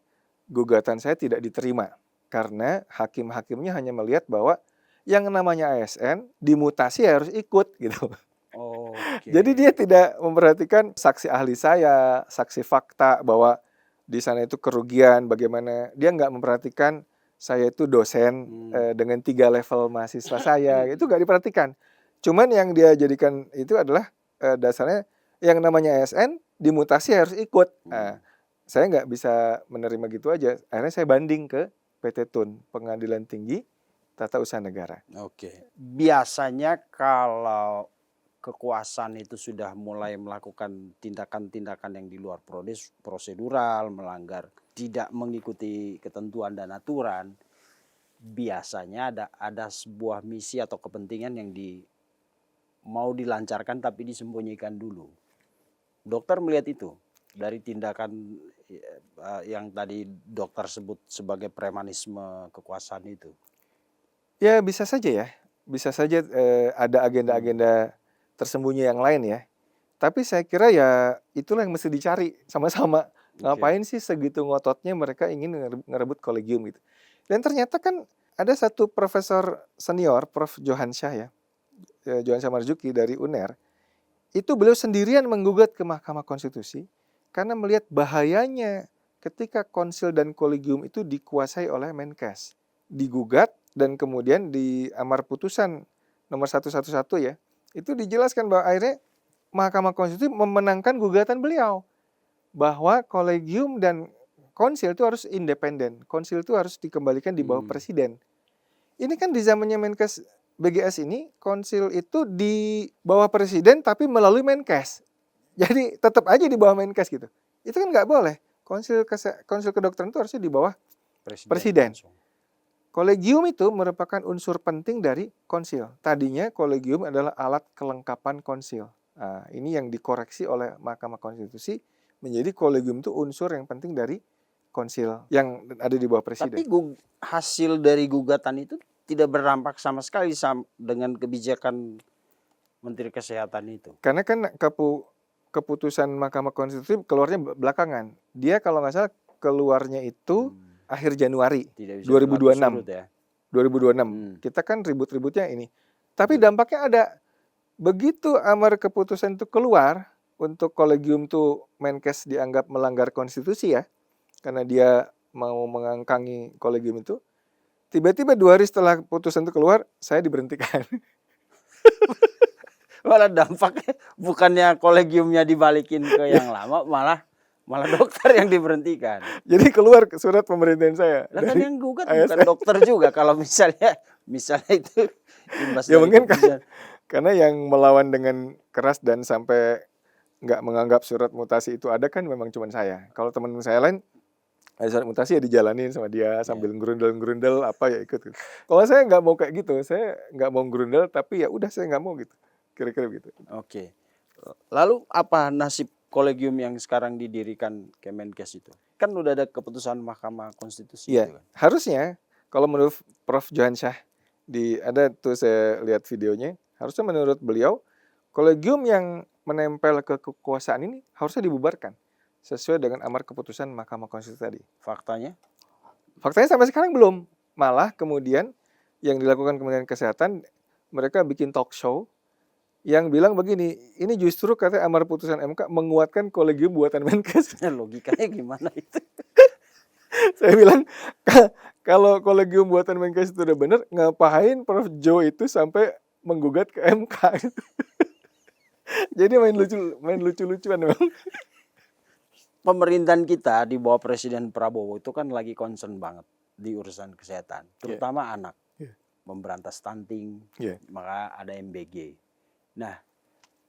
S1: gugatan saya tidak diterima. Karena hakim-hakimnya hanya melihat bahwa yang namanya ASN dimutasi harus ikut gitu. Jadi dia tidak memperhatikan saksi ahli saya, saksi fakta bahwa di sana itu kerugian bagaimana. Dia nggak memperhatikan saya itu dosen dengan 3 level mahasiswa saya. Itu nggak diperhatikan. Cuman yang dia jadikan itu adalah dasarnya yang namanya ASN dimutasi harus ikut. Nah, saya nggak bisa menerima gitu aja. Akhirnya saya banding ke PT TUN, Pengadilan Tinggi Tata Usaha Negara.
S2: Biasanya kalau kekuasaan itu sudah mulai melakukan tindakan-tindakan yang di luar prosedural, melanggar, tidak mengikuti ketentuan dan aturan, biasanya ada sebuah misi atau kepentingan yang mau dilancarkan tapi disembunyikan dulu. Dokter melihat itu dari tindakan yang tadi dokter sebut sebagai premanisme kekuasaan itu.
S1: Ya bisa saja ya, bisa saja ada agenda-agenda tersembunyi yang lain ya. Tapi saya kira ya itulah yang mesti dicari sama-sama. Ngapain sih segitu ngototnya mereka ingin ngerebut kolegium gitu. Dan ternyata kan ada satu profesor senior, Prof. Johansyah ya, Johansyah Marzuki dari UNER, itu beliau sendirian menggugat ke Mahkamah Konstitusi karena melihat bahayanya ketika konsil dan kolegium itu dikuasai oleh Menkes. Digugat dan kemudian di amar putusan nomor 111 ya, itu dijelaskan bahwa akhirnya Mahkamah Konstitusi memenangkan gugatan beliau bahwa kolegium dan konsil itu harus independen. Konsil itu harus dikembalikan di bawah presiden. Ini kan di zamannya Menkes BGS ini, konsil itu di bawah presiden tapi melalui Menkes. Jadi tetap aja di bawah Menkes gitu. Itu kan nggak boleh. Konsil kedokteran itu harusnya di bawah presiden. Kolegium itu merupakan unsur penting dari konsil. Tadinya kolegium adalah alat kelengkapan konsil. Nah, ini yang dikoreksi oleh Mahkamah Konstitusi menjadi kolegium itu unsur yang penting dari konsil yang ada di bawah presiden.
S2: Tapi hasil dari gugatan itu tidak berdampak sama sekali dengan kebijakan Menteri Kesehatan itu.
S1: Karena kan keputusan Mahkamah Konstitusi keluarnya belakangan. Dia kalau nggak salah keluarnya itu akhir Januari 2026.
S2: Ya?
S1: 2026. Kita kan ribut-ributnya ini. Tapi dampaknya ada. Begitu amar keputusan itu keluar, untuk kolegium tuh Menkes dianggap melanggar konstitusi ya, karena dia mau mengangkangi kolegium itu, tiba-tiba 2 hari setelah putusan itu keluar, saya diberhentikan.
S2: Malah dampaknya bukannya kolegiumnya dibalikin ke yang lama, malah dokter yang diberhentikan.
S1: Jadi keluar surat pemberhentian saya
S2: Lah kan
S1: dari
S2: yang gugat bukan
S1: ASN.
S2: dokter juga kalau misalnya itu imbas
S1: Ya
S2: dari
S1: mungkin kan,
S2: keputusan.
S1: karena yang melawan dengan keras dan sampai nggak menganggap surat mutasi itu ada kan memang cuma saya. Kalau teman saya lain, surat mutasi ya dijalanin sama dia sambil ngerundel-ngerundel apa ya ikut. Kalau saya nggak mau kayak gitu, saya nggak mau ngerundel tapi ya udah saya nggak mau gitu. Kira-kira gitu.
S2: Oke. Lalu apa nasib kolegium yang sekarang didirikan Kemenkes itu? Kan udah ada keputusan Mahkamah Konstitusi
S1: Iya,
S2: itu kan.
S1: harusnya kalau menurut Prof. Johansyah, ada tuh saya lihat videonya, harusnya menurut beliau kolegium yang menempel ke kekuasaan ini harusnya dibubarkan sesuai dengan amar keputusan Mahkamah Konstitusi tadi.
S2: Faktanya?
S1: Faktanya sampai sekarang belum. Malah kemudian yang dilakukan Kementerian Kesehatan, mereka bikin talk show yang bilang begini, ini justru kata amar putusan MK menguatkan kolegium buatan Menkes.
S2: Logikanya gimana itu?
S1: Saya bilang, kalau kolegium buatan Menkes itu udah bener, ngapain Prof. Jo itu sampai menggugat ke MK gitu. Jadi main lucu-lucuan memang.
S2: Pemerintahan kita di bawah Presiden Prabowo itu kan lagi concern banget di urusan kesehatan, terutama anak. Memberantas stunting, maka ada MBG. Nah,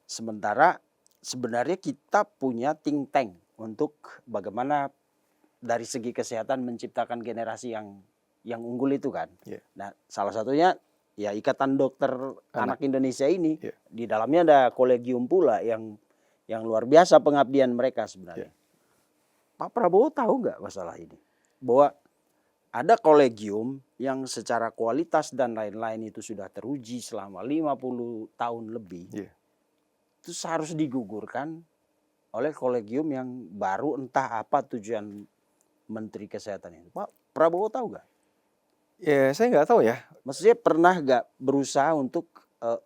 S2: sementara sebenarnya kita punya think tank untuk bagaimana dari segi kesehatan menciptakan generasi yang unggul itu kan. Nah, salah satunya ya Ikatan Dokter Anak Indonesia ini. Di dalamnya ada kolegium pula yang luar biasa pengabdian mereka sebenarnya. Pak Prabowo tahu nggak masalah ini? Bahwa ada kolegium yang secara kualitas dan lain-lain itu sudah teruji selama 50 tahun lebih. Itu harus digugurkan oleh kolegium yang baru, entah apa tujuan Menteri Kesehatan itu. Pak Prabowo tahu nggak?
S1: Ya saya nggak tahu ya.
S2: Maksudnya pernah nggak berusaha untuk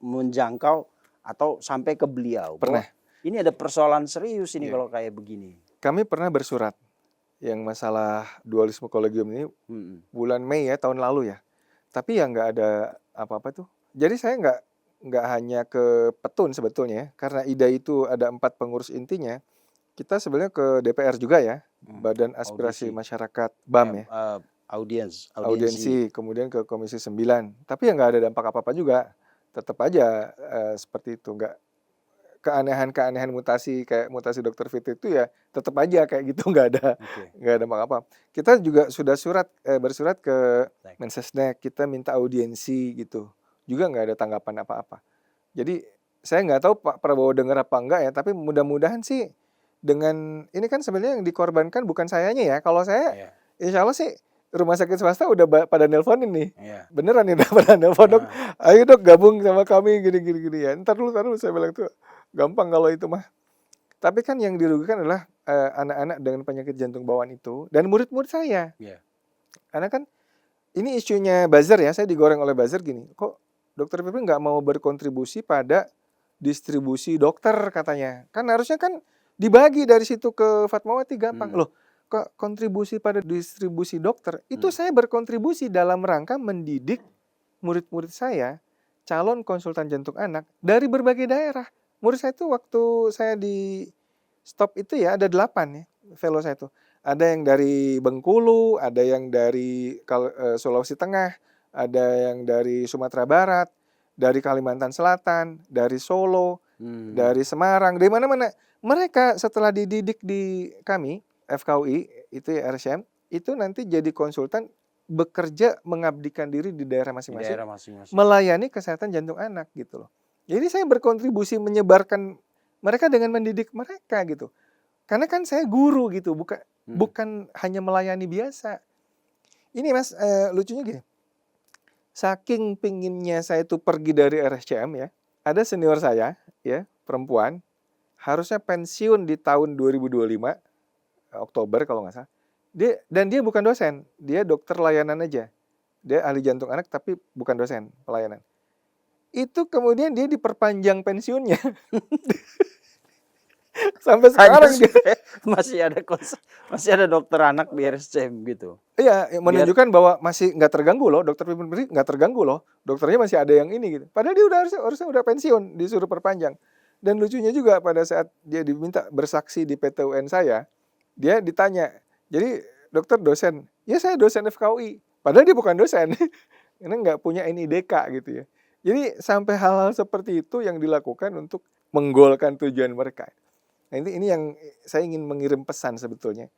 S2: menjangkau atau sampai ke beliau?
S1: Pernah.
S2: Ini ada persoalan serius ini kalau kayak begini.
S1: Kami pernah bersurat yang masalah dualisme kolegium ini bulan Mei ya tahun lalu ya. Tapi ya nggak ada apa-apa tuh. Jadi saya nggak hanya ke Petun sebetulnya ya, karena IDA itu ada 4 pengurus intinya. Kita sebenarnya ke DPR juga ya, Badan Aspirasi Masyarakat BAM ya. Audiensi, kemudian ke Komisi 9. Tapi ya nggak ada dampak apa-apa juga. Tetap aja seperti itu, nggak keanehan-keanehan mutasi kayak mutasi Dr. Fitri itu ya tetap aja kayak gitu, nggak ada apa-apa. Kita juga sudah bersurat ke Mensesnek, kita minta audiensi gitu, juga nggak ada tanggapan apa-apa. Jadi saya nggak tahu Pak Prabowo dengar apa enggak ya, tapi mudah-mudahan sih dengan ini kan sebenarnya yang dikorbankan bukan sayanya ya. Kalau saya, insya Allah sih rumah sakit swasta udah pada nelponin nih, beneran nih udah pada nelpon dok, ayo dok gabung sama kami gini ya. Ntar dulu saya bilang tuh gampang kalau itu mah. Tapi kan yang dirugikan adalah anak-anak dengan penyakit jantung bawaan itu dan murid-murid saya. Karena kan ini isunya buzzer ya, saya digoreng oleh buzzer gini, kok Dokter Pipi nggak mau berkontribusi pada distribusi dokter katanya. Kan harusnya kan dibagi dari situ ke Fatmawati gampang. Loh, kok kontribusi pada distribusi dokter? Itu saya berkontribusi dalam rangka mendidik murid-murid saya, calon konsultan jantung anak dari berbagai daerah. Murid saya itu waktu saya di stop itu ya ada 8 ya fellow saya itu. Ada yang dari Bengkulu, ada yang dari Sulawesi Tengah, ada yang dari Sumatera Barat, dari Kalimantan Selatan, dari Solo, dari Semarang, dari mana-mana. Mereka setelah dididik di kami, FKUI, itu ya RSCM, itu nanti jadi konsultan bekerja mengabdikan diri di daerah masing-masing, melayani kesehatan jantung anak gitu loh. Jadi saya berkontribusi menyebarkan mereka dengan mendidik mereka gitu. Karena kan saya guru gitu, bukan hanya melayani biasa. Ini Mas, lucunya gini. Saking pinginnya saya itu pergi dari RSCM ya, ada senior saya ya, perempuan, harusnya pensiun di tahun 2025, Oktober kalau nggak salah. Dia bukan dosen, dia dokter layanan aja. Dia ahli jantung anak tapi bukan dosen pelayanan. itu kemudian dia diperpanjang pensiunnya. Sampai
S2: Hanya
S1: sekarang dia.
S2: supaya masih ada dokter anak di RSCM gitu.
S1: Iya,
S2: Biar
S1: menunjukkan bahwa masih nggak terganggu loh, dokter Pimpin Beri nggak terganggu loh. Dokternya masih ada yang ini gitu. Padahal dia harusnya udah pensiun, disuruh perpanjang. Dan lucunya juga pada saat dia diminta bersaksi di PT UN saya, dia ditanya, jadi dokter dosen? Ya saya dosen FKUI. Padahal dia bukan dosen, karena nggak punya NIDK gitu ya. Jadi sampai hal-hal seperti itu yang dilakukan untuk menggolkan tujuan mereka. Nah ini yang saya ingin mengirim pesan sebetulnya,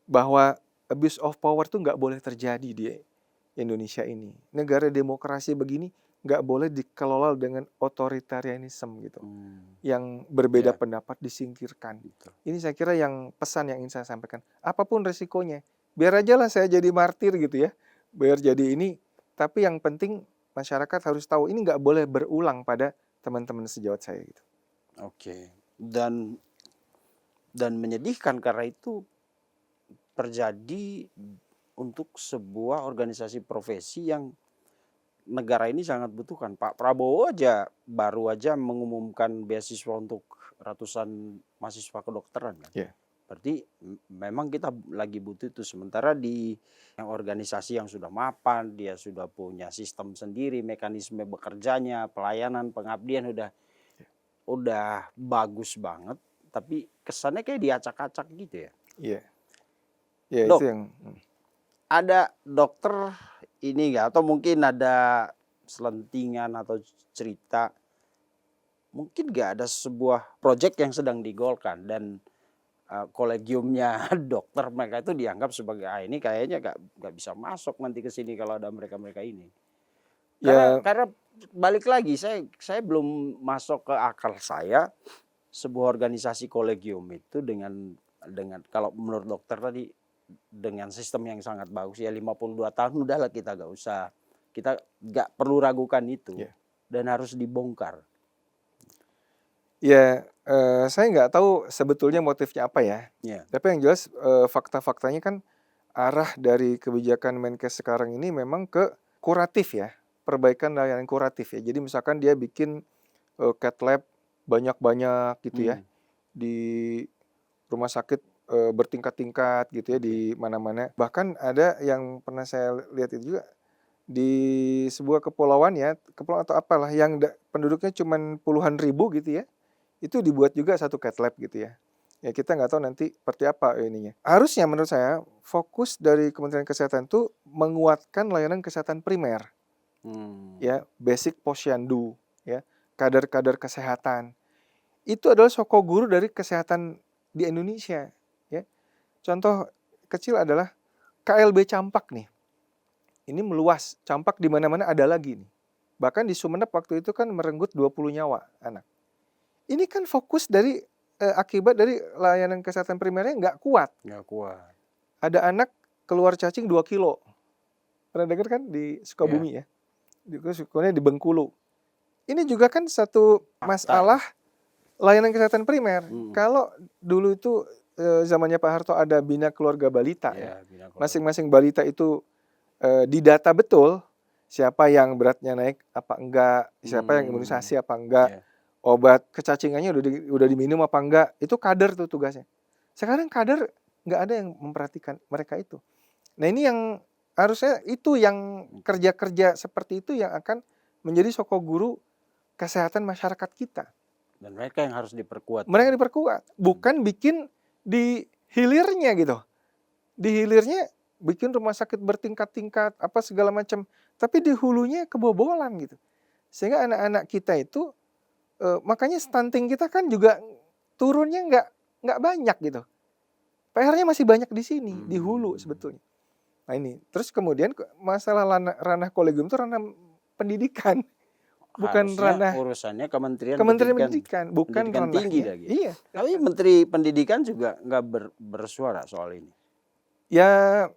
S1: bahwa abuse of power tuh nggak boleh terjadi di Indonesia ini. Negara demokrasi begini nggak boleh dikelola dengan otoritarianisme gitu. Yang berbeda
S2: ya,
S1: pendapat disingkirkan.
S2: gitu.
S1: Ini saya kira yang pesan yang ingin saya sampaikan. Apapun resikonya, biar aja lah saya jadi martir gitu ya. Biar jadi ini. Tapi yang penting masyarakat harus tahu ini nggak boleh berulang pada teman-teman sejawat saya gitu.
S2: Oke. Dan menyedihkan karena itu terjadi untuk sebuah organisasi profesi yang negara ini sangat butuhkan. Pak Prabowo baru aja mengumumkan beasiswa untuk ratusan mahasiswa kedokteran kan.
S1: Yeah.
S2: Berarti memang kita lagi butuh itu. Sementara di yang organisasi yang sudah mapan, dia sudah punya sistem sendiri, mekanisme bekerjanya, pelayanan, pengabdian udah bagus banget. Tapi kesannya kayak diacak-acak gitu ya.
S1: Iya. Ya
S2: Dok,
S1: itu yang
S2: ada dokter ini nggak? Atau mungkin ada selentingan atau cerita, mungkin nggak ada sebuah proyek yang sedang digolkan dan kolegiumnya dokter mereka itu dianggap sebagai ini kayaknya nggak bisa masuk nanti ke sini kalau ada mereka ini.
S1: ya
S2: Karena balik lagi saya belum masuk ke akal saya sebuah organisasi kolegium itu dengan kalau menurut dokter tadi dengan sistem yang sangat bagus ya 52 tahun udahlah kita nggak perlu ragukan itu
S1: ya.
S2: dan harus dibongkar.
S1: Ya, saya nggak tahu sebetulnya motifnya apa ya.
S2: Ya.
S1: Tapi yang jelas fakta-faktanya kan arah dari kebijakan Menkes sekarang ini memang ke kuratif ya, perbaikan layanan kuratif ya. Jadi misalkan dia bikin cath lab banyak-banyak gitu ya di rumah sakit bertingkat-tingkat gitu ya di mana-mana. Bahkan ada yang pernah saya lihat itu juga di sebuah kepulauan ya, kepulauan atau apalah yang penduduknya cuma puluhan ribu gitu ya. Itu dibuat juga satu cath lab gitu ya. Ya kita nggak tahu nanti seperti apa ininya. Harusnya menurut saya fokus dari Kementerian Kesehatan itu menguatkan layanan kesehatan primer. Ya, basic posyandu, ya, kader-kader kesehatan. Itu adalah soko guru dari kesehatan di Indonesia, ya. Contoh kecil adalah KLB Campak nih. Ini meluas, campak di mana-mana ada lagi nih. Bahkan di Sumeneb waktu itu kan merenggut 20 nyawa anak. Ini kan fokus dari akibat dari layanan kesehatan primernya nggak kuat.
S2: Nggak kuat.
S1: Ada anak keluar cacing 2 kilo. Pernah dengar kan di Sukabumi ya? Kemudian di Bengkulu. Ini juga kan satu masalah layanan kesehatan primer. Kalau dulu itu zamannya Pak Harto ada Bina Keluarga Balita ya. Masing-masing balita itu didata betul siapa yang beratnya naik apa enggak, siapa yang imunisasi apa enggak, obat kecacingannya udah diminum apa enggak, itu kader tuh tugasnya. Sekarang kader nggak ada yang memperhatikan mereka itu. Nah ini yang harusnya itu yang kerja-kerja seperti itu yang akan menjadi soko guru kesehatan masyarakat kita.
S2: Dan mereka yang harus diperkuat.
S1: Mereka diperkuat, bukan bikin di hilirnya gitu. Di hilirnya bikin rumah sakit bertingkat-tingkat apa segala macam, tapi di hulunya kebobolan gitu. Sehingga anak-anak kita itu makanya stunting kita kan juga turunnya nggak banyak gitu. PR-nya masih banyak di sini, di hulu sebetulnya. Nah ini, terus kemudian masalah ranah kolegium itu ranah pendidikan, bukan
S2: harusnya
S1: ranah
S2: urusannya Kementerian
S1: Pendidikan, bukan
S2: Pendidikan tinggi
S1: ranahnya.
S2: lagi.
S1: Iya.
S2: Tapi Menteri Pendidikan juga nggak bersuara soal ini.
S1: Ya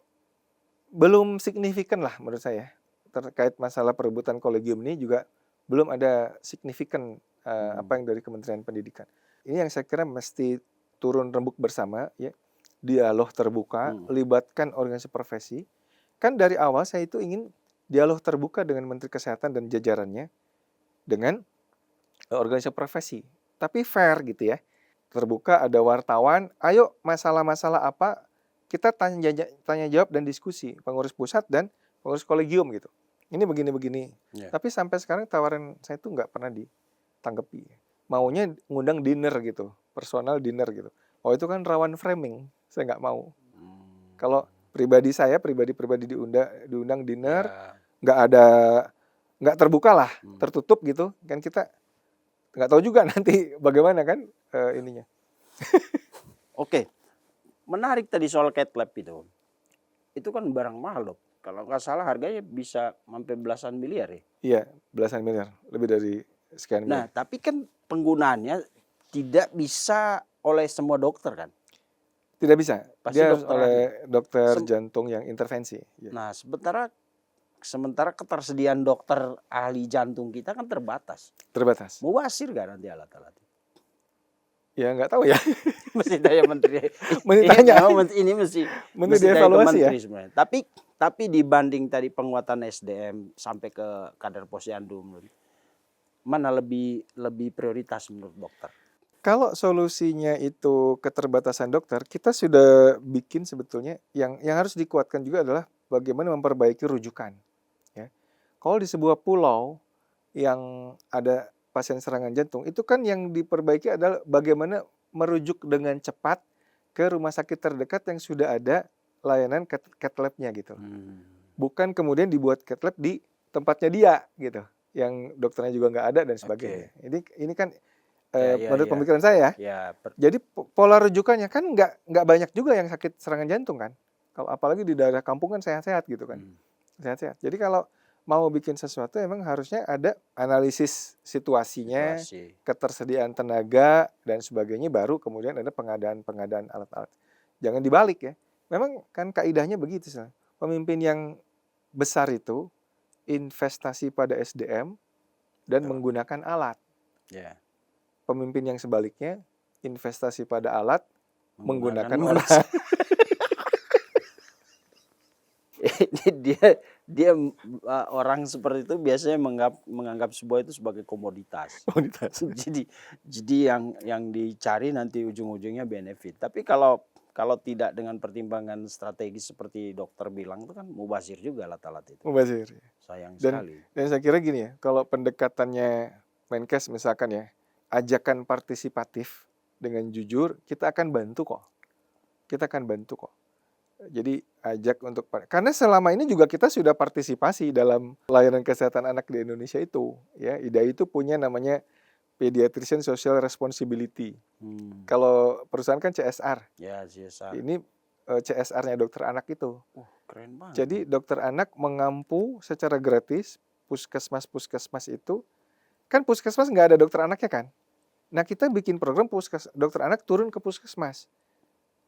S1: belum signifikan lah menurut saya terkait masalah perebutan kolegium ini juga belum ada signifikan apa yang dari Kementerian Pendidikan. Ini yang saya kira mesti turun rembuk bersama ya. Dialog terbuka, libatkan organisasi profesi. Kan dari awal saya itu ingin dialog terbuka dengan Menteri Kesehatan dan jajarannya. dengan organisasi profesi. Tapi fair gitu ya. Terbuka, ada wartawan, ayo masalah-masalah apa, kita tanya jawab dan diskusi, pengurus pusat dan pengurus kolegium gitu. Ini begini-begini.
S2: Ya.
S1: Tapi sampai sekarang tawaran saya itu nggak pernah ditanggapi. Maunya ngundang dinner gitu, personal dinner gitu. Oh itu kan rawan framing, saya nggak mau. Kalau pribadi saya, pribadi diundang dinner,
S2: Ya.
S1: nggak terbuka lah, tertutup gitu. Kan kita nggak tahu juga nanti bagaimana kan ininya.
S2: Oke, menarik tadi soal cat lab itu. Itu kan barang mahal, Dok. Kalau nggak salah harganya bisa sampai belasan miliar ya.
S1: Iya, belasan miliar, lebih dari sekian
S2: Nah,
S1: miliar.
S2: tapi kan penggunaannya tidak bisa oleh semua dokter kan.
S1: Tidak bisa,
S2: Pasti
S1: dia harus
S2: dokter
S1: oleh
S2: ahli.
S1: dokter jantung yang intervensi. Ya.
S2: Nah, sementara ketersediaan dokter ahli jantung kita kan terbatas.
S1: Terbatas.
S2: Mubazir gak nanti alat-alat itu?
S1: Ya nggak tahu ya,
S2: Mesti tanya menteri.
S1: mesti tanya.
S2: Ini mesti
S1: Menteri
S2: tanya ke
S1: dievaluasi ya.
S2: menteri sebenarnya. Tapi dibanding tadi penguatan SDM sampai ke kader posyandu, mana lebih prioritas menurut dokter?
S1: Kalau solusinya itu keterbatasan dokter, kita sudah bikin sebetulnya yang harus dikuatkan juga adalah bagaimana memperbaiki rujukan. Ya. Kalau di sebuah pulau yang ada pasien serangan jantung, itu kan yang diperbaiki adalah bagaimana merujuk dengan cepat ke rumah sakit terdekat yang sudah ada layanan cath lab-nya gitu. Bukan kemudian dibuat cath lab di tempatnya dia gitu, yang dokternya juga nggak ada dan sebagainya. Ini kan menurut pemikiran saya. Jadi pola rujukannya kan nggak banyak juga yang sakit serangan jantung kan. Kalau apalagi di daerah kampung kan sehat-sehat gitu kan. Sehat-sehat. Jadi kalau mau bikin sesuatu emang harusnya ada analisis situasinya, ketersediaan tenaga dan sebagainya, baru kemudian ada pengadaan alat-alat. Jangan dibalik ya. Memang kan kaidahnya begitu sih. Pemimpin yang besar itu investasi pada SDM dan menggunakan alat.
S2: Ya.
S1: Pemimpin yang sebaliknya investasi pada alat, menggunakan orang.
S2: dia orang seperti itu biasanya menganggap sebuah itu sebagai komoditas. jadi yang dicari nanti ujung-ujungnya benefit. Tapi kalau tidak dengan pertimbangan strategis seperti dokter bilang itu kan mubazir juga alat-alat itu.
S1: Mubazir.
S2: Sayang
S1: Dan
S2: sekali.
S1: Dan saya kira gini ya, kalau pendekatannya Menkes misalkan ya, ajakan partisipatif dengan jujur, kita akan bantu kok. Jadi ajak untuk, karena selama ini juga kita sudah partisipasi dalam layanan kesehatan anak di Indonesia itu. Ya, IDAI itu punya namanya Pediatrician Social Responsibility. Kalau perusahaan kan CSR.
S2: Ya, CSR.
S1: Ini CSR-nya dokter anak itu.
S2: Keren banget.
S1: Jadi dokter anak mengampu secara gratis puskesmas itu. Kan puskesmas nggak ada dokter anaknya kan. Nah kita bikin program dokter anak turun ke puskesmas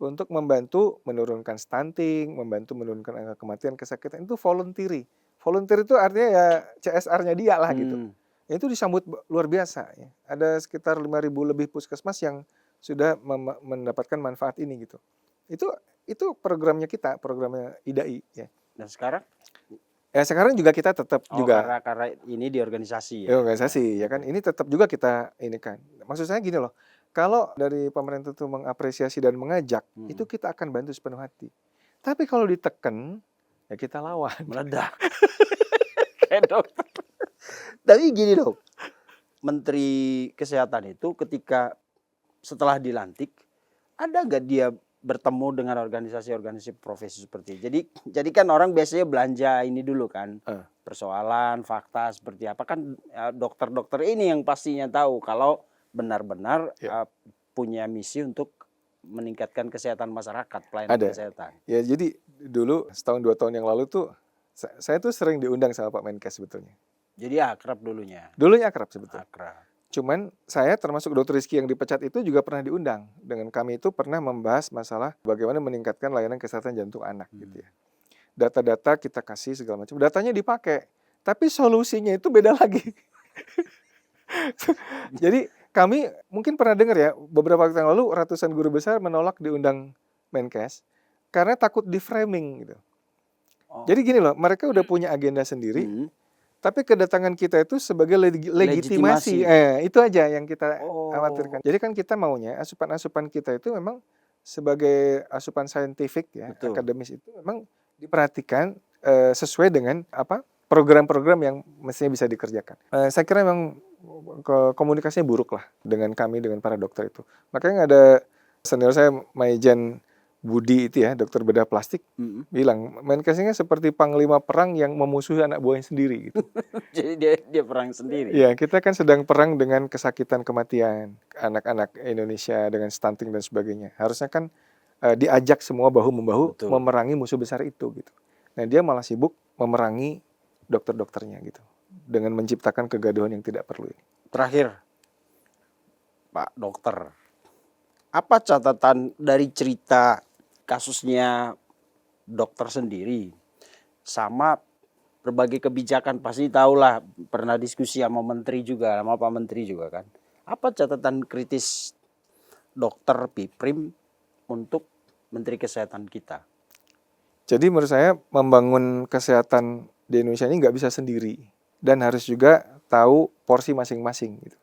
S1: untuk membantu menurunkan stunting, membantu menurunkan angka kematian, kesakitan. Itu voluntary. Volunteer itu artinya ya CSR-nya dia lah gitu. Itu disambut luar biasa. Ya. Ada sekitar 5.000 lebih puskesmas yang sudah mendapatkan manfaat ini gitu. Itu programnya kita, programnya IDAI. Ya.
S2: Dan sekarang?
S1: Ya sekarang juga kita tetap juga.
S2: Karena ini di organisasi
S1: ya. Organisasi ya kan. Ini tetap juga kita ini kan. Maksud saya gini loh. Kalau dari pemerintah itu mengapresiasi dan mengajak, itu kita akan bantu sepenuh hati. Tapi kalau diteken, ya kita lawan.
S2: Meledak. Kayak dokter. Tapi gini dong, Menteri Kesehatan itu ketika setelah dilantik, ada gak dia bertemu dengan organisasi-organisasi profesi seperti itu? Jadi kan orang biasanya belanja ini dulu kan, persoalan, fakta seperti apa kan, dokter-dokter ini yang pastinya tahu kalau benar-benar punya misi untuk meningkatkan kesehatan masyarakat, pelayanan kesehatan.
S1: Ya jadi dulu setahun 2 tahun yang lalu tuh saya tuh sering diundang sama Pak Menkes sebetulnya.
S2: Jadi akrab dulunya.
S1: Dulunya akrab sebetulnya.
S2: Akrab.
S1: Cuman saya termasuk Dr. Rizky yang dipecat itu juga pernah diundang. Dengan kami itu pernah membahas masalah bagaimana meningkatkan layanan kesehatan jantung anak gitu ya. Data-data kita kasih segala macam. Datanya dipakai. Tapi solusinya itu beda lagi. Jadi kami mungkin pernah dengar ya, beberapa waktu yang lalu ratusan guru besar menolak diundang Menkes karena takut di framing gitu. Jadi gini loh, mereka udah punya agenda sendiri. Tapi kedatangan kita itu sebagai legitimasi. Itu aja yang kita khawatirkan. Jadi kan kita maunya asupan-asupan kita itu memang sebagai asupan saintifik ya,
S2: Betul.
S1: akademis itu memang diperhatikan sesuai dengan program-program yang mestinya bisa dikerjakan. Saya kira memang komunikasinya buruk lah dengan kami, dengan para dokter itu. Makanya ada senior saya, Maijen Budi itu ya, dokter bedah plastik, bilang Menkesnya seperti panglima perang yang memusuhi anak buahnya sendiri gitu.
S2: Jadi dia perang sendiri.
S1: Ya, kita kan sedang perang dengan kesakitan kematian anak-anak Indonesia dengan stunting dan sebagainya. Harusnya kan diajak semua bahu-membahu memerangi musuh besar itu gitu. Nah, dia malah sibuk memerangi dokter-dokternya gitu dengan menciptakan kegaduhan yang tidak perlu.
S2: Terakhir, Pak Dokter, apa catatan dari cerita kasusnya dokter sendiri sama berbagai kebijakan? Pasti tahulah, pernah diskusi sama menteri juga, sama Pak Menteri juga kan. Apa catatan kritis dokter Piprim untuk Menteri Kesehatan kita?
S1: Jadi menurut saya membangun kesehatan di Indonesia ini nggak bisa sendiri dan harus juga tahu porsi masing-masing gitu.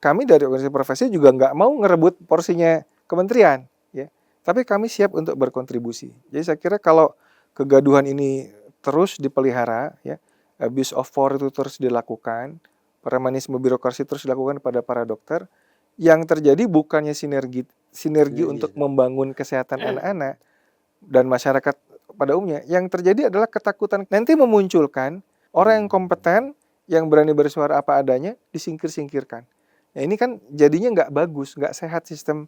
S1: Kami dari organisasi profesi juga nggak mau ngerebut porsinya kementerian, ya. Tapi kami siap untuk berkontribusi. Jadi saya kira kalau kegaduhan ini terus dipelihara, ya, abuse of power itu terus dilakukan, premanisme birokrasi terus dilakukan pada para dokter, yang terjadi bukannya sinergi untuk membangun kesehatan anak-anak dan masyarakat pada umumnya. Yang terjadi adalah ketakutan nanti memunculkan orang yang kompeten, yang berani bersuara apa adanya, disingkir-singkirkan. Nah, ini kan jadinya nggak bagus, nggak sehat sistem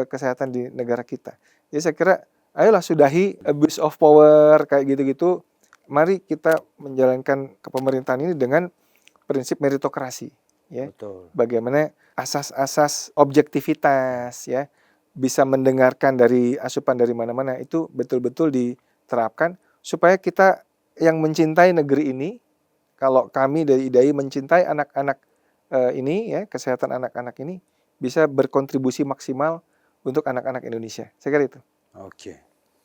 S1: kesehatan di negara kita. Jadi saya kira, ayolah sudahi abuse of power kayak gitu-gitu. Mari kita menjalankan kepemerintahan ini dengan prinsip meritokrasi. Ya.
S2: Betul.
S1: Bagaimana asas-asas objektivitas, ya, bisa mendengarkan dari asupan dari mana-mana, itu betul-betul diterapkan supaya kita yang mencintai negeri ini, kalau kami dari IDAI mencintai anak-anak ini, ya, kesehatan anak-anak ini bisa berkontribusi maksimal untuk anak-anak Indonesia. Saya kira itu.
S2: Oke.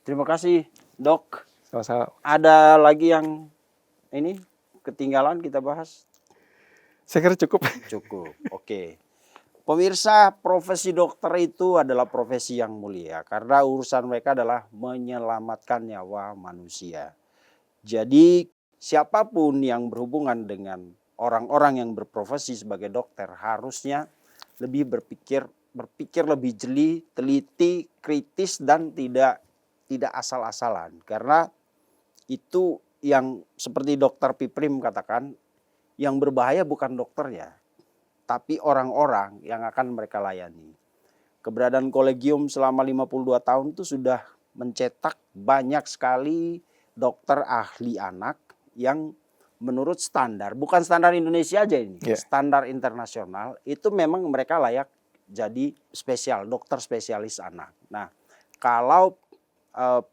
S2: Terima kasih, Dok.
S1: Sama-sama.
S2: Ada lagi yang ini ketinggalan kita bahas?
S1: Saya kira cukup.
S2: Cukup. Oke. Pemirsa, profesi dokter itu adalah profesi yang mulia karena urusan mereka adalah menyelamatkan nyawa manusia. Jadi siapapun yang berhubungan dengan orang-orang yang berprofesi sebagai dokter harusnya lebih berpikir lebih jeli, teliti, kritis, dan tidak asal-asalan. Karena itu yang seperti Dokter Piprim katakan, yang berbahaya bukan dokternya, tapi orang-orang yang akan mereka layani. Keberadaan kolegium selama 52 tahun itu sudah mencetak banyak sekali dokter ahli anak yang menurut standar, bukan standar Indonesia aja ini, standar internasional, itu memang mereka layak jadi dokter spesialis anak. Nah, kalau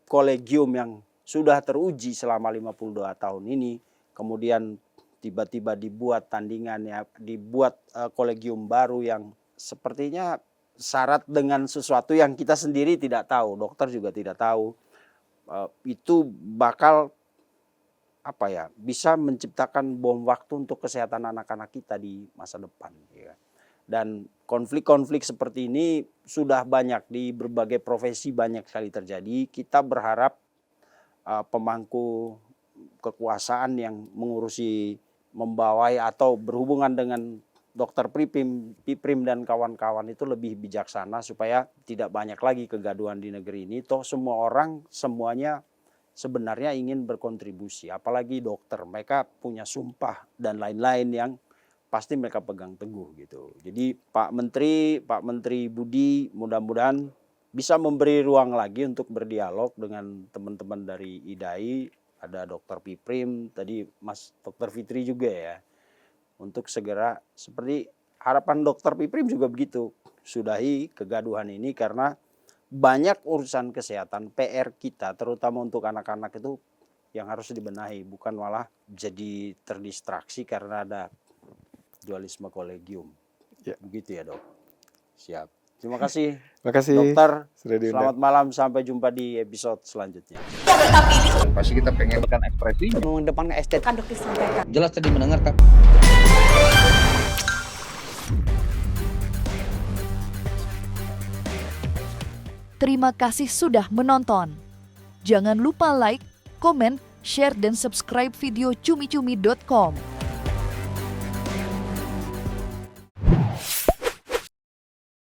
S2: kolegium yang sudah teruji selama 52 tahun ini, kemudian tiba-tiba dibuat tandingannya, dibuat kolegium baru yang sepertinya syarat dengan sesuatu yang kita sendiri tidak tahu, dokter juga tidak tahu, itu bakal bisa menciptakan bom waktu untuk kesehatan anak-anak kita di masa depan. Ya. Dan konflik-konflik seperti ini sudah banyak di berbagai profesi, banyak sekali terjadi. Kita berharap pemangku kekuasaan yang mengurusi, membawai atau berhubungan dengan Dokter Piprim dan kawan-kawan itu lebih bijaksana supaya tidak banyak lagi kegaduhan di negeri ini. Toh semua orang semuanya sebenarnya ingin berkontribusi, apalagi dokter, mereka punya sumpah dan lain-lain yang pasti mereka pegang teguh gitu. Jadi Pak Menteri Budi mudah-mudahan bisa memberi ruang lagi untuk berdialog dengan teman-teman dari IDAI, ada Dokter Piprim, tadi Mas Dokter Fitri juga ya, untuk segera seperti harapan Dokter Piprim juga begitu, sudahi kegaduhan ini karena banyak urusan kesehatan PR kita terutama untuk anak-anak itu yang harus dibenahi, bukan malah jadi terdistraksi karena ada dualisme kolegium. Ya. Begitu ya, Dok. Siap. Terima kasih.
S1: Terima kasih,
S2: Dokter.
S1: sudah diundang.
S2: Selamat malam, sampai jumpa di episode selanjutnya.
S3: tetap pilih.
S4: Pasti kita pengen ekspresi.
S5: mengedepankan estetika.
S3: Kan dokter sampaikan.
S4: Jelas tadi mendengarkan.
S6: Terima kasih sudah menonton. Jangan lupa like, komen, share, dan subscribe video cumi-cumi.com.